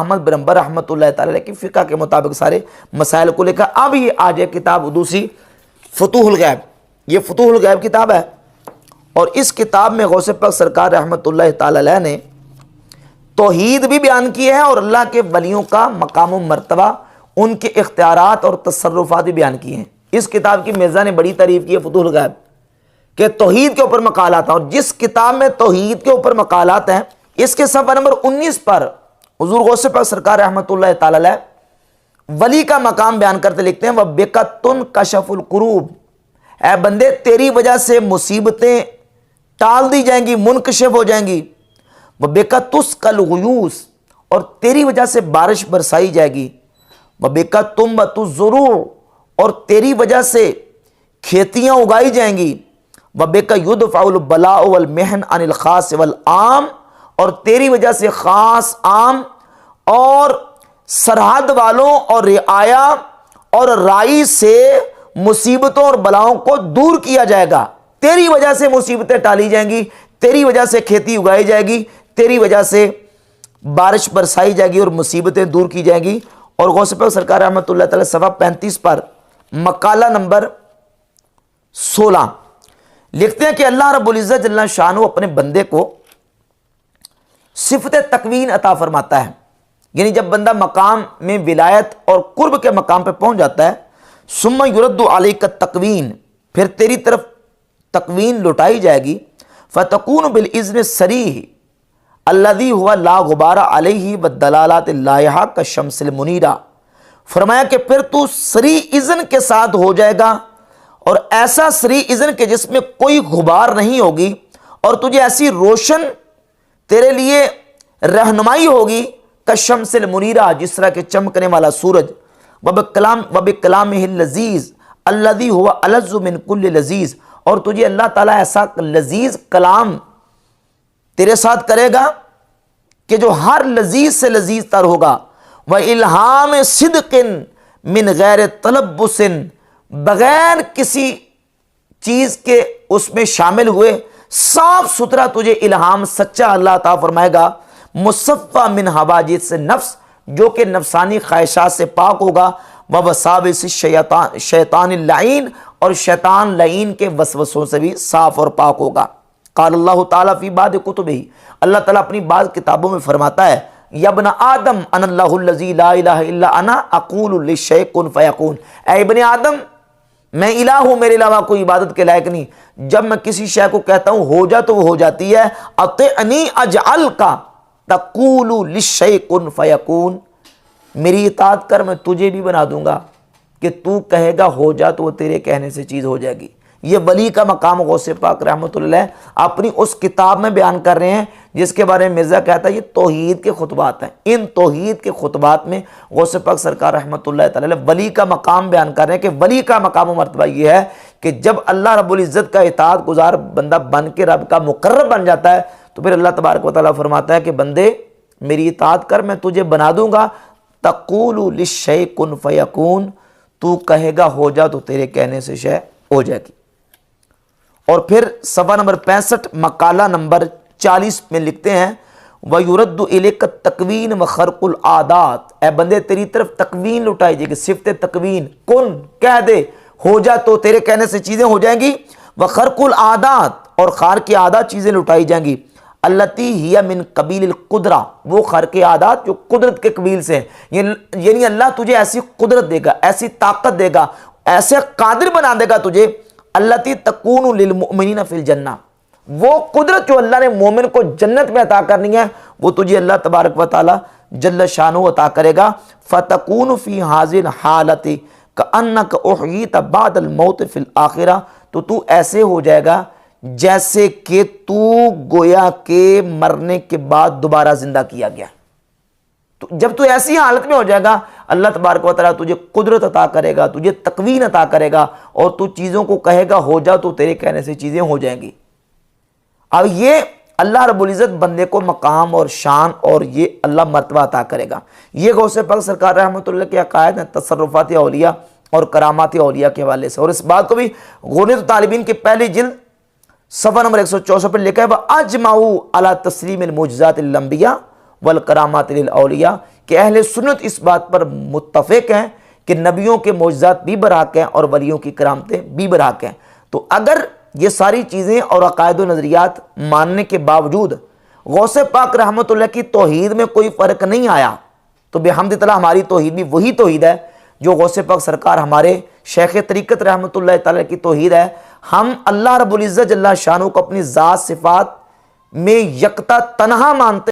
अहमद बिन humble रहमतुल्लाह ताला अलैह की फ़िक़्ह के मुताबिक सारे मसाइल को लेकर। अब ये आज एक किताब दूसरी फतूहुल गैब, ये फतूहुल गैब किताब है और इस किताब में गौसे पाक सरकार रहमतुल्लाह ताला अलैह ने तौहीद भी बयान की है और अल्लाह के वलियों का मकाम व मर्तबा, उनके इख्तियारात और तसर्रुफात भी बयान किए हैं। इस किताब की मिर्ज़ा ने बड़ी तारीफ़ की है फतूहुल गैब के तौहीद के ऊपर मकालात हैं। और जिस किताब में तौहीद के ऊपर मकालात हैं, इसके सफ़ा नंबर 19 पर हुज़ूर गौसे पाक सरकार रहमतुल्लाह ताला अलैह वली का मकाम बयान करते लिखते हैं, वह बेकतुन कशफुल कुरूब, ऐ बंदे तेरी वजह से मुसीबतें टाल दी जाएंगी, मुनकशिफ हो जाएंगी। वह बेकतुस कल गुयूस, और तेरी वजह से बारिश बरसाई जाएगी। वह बेकतुम बतुज़ुरूर, और तेरी वजह से खेतियां उगाई जाएंगी। वह बेका युदफ़ाउल बलाअ वल महन अनिल खास वल आम, और तेरी वजह से खास, आम और सरहद वालों और रिआया और राई से मुसीबतों और बलाओं को दूर किया जाएगा। तेरी वजह से मुसीबतें टाली जाएंगी, तेरी वजह से खेती उगाई जाएगी, तेरी वजह से बारिश बरसाई जाएगी और मुसीबतें दूर की जाएंगी। और गौसे पाक सरकार रहमतुल्लाह ताला सफ़ा 35 पर मकाला नंबर 16 लिखते हैं कि अल्लाह रब्बुल इज़्ज़त जल्ला शानु अपने बंदे को सिफ़त तकवीन अता फरमाता है। यानी जब बंदा मकाम में विलायत और कुर्ब के मकाम पर पहुंच जाता है, सुम्मा युरद्दु अलैका तकवीन, फिर तेरी तरफ तकवीन लुटाई जाएगी। फ़तकून बिल इज़्न सरीह अल्लज़ी हुवा ला गुबारा अलैहि व दलालात लायहा का शम्सिल मुनीरा। फरमाया कि फिर तू सरी इज़्न के साथ हो जाएगा, और ऐसा सरी इज़्न के जिसमें कोई गुबार नहीं होगी, और तुझे ऐसी रोशन तेरे लिए रहनुमाई होगी का शम्सिल मुनीरा, जिस तरह के चमकने वाला सूरज। वब कलाम लजीज़ अल्लज़ी हुवा अलज़्ज़ु मिन कुल्लि लजीज़, और तुझे अल्लाह ताला ऐसा लजीज कलाम तेरे साथ करेगा कि जो हर लजीज से लजीज तर होगा। वह इल्हाम सिद्किन मिन गैर तलब्बुसिन, बगैर किसी चीज के उसमें शामिल हुए साफ सुथरा तुझे इल्हाम सच्चा अल्लाह ता फरमाएगा। मुसफ़ा मिन हवाजिस से नफ्स, जो कि नफसानी ख्वाहिशात से पाक होगा। वह वसाविस शैतान लाइन, और शैतान लाइन के वसवसों से भी साफ और पाक होगा। क़ाल अल्लाह ताला फ़ी बाद कुतुबिही, अल्लाह ताला अपनी बाद किताबों में फरमाता है, यब्न आदम अनल्लाहुल्लज़ी ला इलाहा इल्ला अना अक़ूलु लिशै कुन फ़यकून, ऐ इब्ने आदम मैं इलाह हूं, मेरे अलावा कोई इबादत के लायक नहीं। जब मैं किसी शय को कहता हूं हो जा तो वो हो जाती है। अतिअनी अजअल का तक़ूलु लिशै कुन फ़यकून, मेरी इताअत कर मैं तुझे भी बना दूंगा कि तू कहेगा हो जा तो वो तेरे कहने से चीज़ हो जाएगी। ये वली का मकाम गौसे पाक रहमतुल्लाह अपनी उस किताब में बयान कर रहे हैं, जिसके बारे में मिर्ज़ा कहता है ये तौहीद के खुतबात हैं। इन तौहीद के खुतबात में गौसे पाक सरकार रहमतुल्लाह ताला वली का मकाम बयान कर रहे हैं कि वली का मकाम व मर्तबा ये है कि जब अल्लाह रब्बुल इज़्ज़त का इताअत गुजार बंदा बन के रब का मुकर्रब बन जाता है, तो फिर अल्लाह तबारक व तआला फरमाता है कि बंदे मेरी इताअत कर, मैं तुझे बना दूंगा। तक़ूलु लिशै कुन फ़यकून, तू कहेगा हो जा तो तेरे कहने से शय हो जाएगी। और फिर सफ़ा नंबर 65 मकाला नंबर 40 में लिखते हैं, वयुरद्दु इलैका तकवीन व खरकुल आदात, ए बंदे तेरी तरफ तकवीन लुटाई जाएगी। सिफ़त तकवीन, कुन कह दे हो जा तो तेरे कहने से चीज़ें हो जाएंगी। व खरकुल आदात, और खार की आदात चीज़ें लुटाई जाएंगी। अल्लती हिया मिन कबील कुदरा, वो खर के आदात जो कुदरत के कबील से हैं। यानी अल्लाह तुझे ऐसी कुदरत देगा, ऐसी ताकत देगा, ऐसे कादिर बना देगा तुझे। अल्लती तकूनु लिल मुमिनीना फिल जन्ना, वो कुदरत जो अल्लाह ने मोमिन को जन्नत में अता करनी है वो तुझे अल्लाह तबारक व तआला जल्ल शानु अता करेगा। फ़तकूनु फ़ी हाज़िल हालति कअन्नका उहयीत बादल मौत फिल आखिरा, तो तू ऐसे हो जाएगा जैसे कि तू गोया के मरने के बाद दोबारा जिंदा किया गया। तो जब तू ऐसी हालत में हो जाएगा, अल्लाह तबारक व तआला तुझे कुदरत अता करेगा, तुझे तकवीन अता करेगा, और तू चीज़ों को कहेगा हो जा तो तेरे कहने से चीज़ें हो जाएंगी। अब ये अल्लाह रब्बुल इज़्ज़त बंदे को मकाम और शान और ये अल्लाह मर्तबा अता करेगा। ये गौसे पाक सरकार रहमतुल्लाह के अकायद हैं तसर्रुफ़ात औलिया और करामात औलिया के हवाले से। और इस बात को भी गुनियत तालिबीन की पहली जिल्द सफ़ा नंबर 164 पर लिखा है, वह अजमाऊ अला तस्लीम मुअजिज़ातिल अंबिया वल करामात लिल औलिया, कि अहले सुन्नत इस बात पर मुत्तफ़िक हैं कि नबियों के मौजज़ात भी बरहक हैं और वलियों की करामतें भी बरहक हैं। तो अगर ये सारी चीज़ें और अक़ायद व नज़रियात मानने के बावजूद गौसे पाक रहमतुल्लाह की तौहीद में कोई फ़र्क नहीं आया, तो बेहम्दिल्लाह हमारी तौहीद भी वही तौहीद है जो गौसे पाक सरकार हमारे शेख तरीक़त रहमतुल्लाह तआला की तौहीद है। हम अल्लाह रब्बुल इज़्ज़त जल्ला शानो को अपनी ज़ात सिफ़ात में यकता तन्हा मानते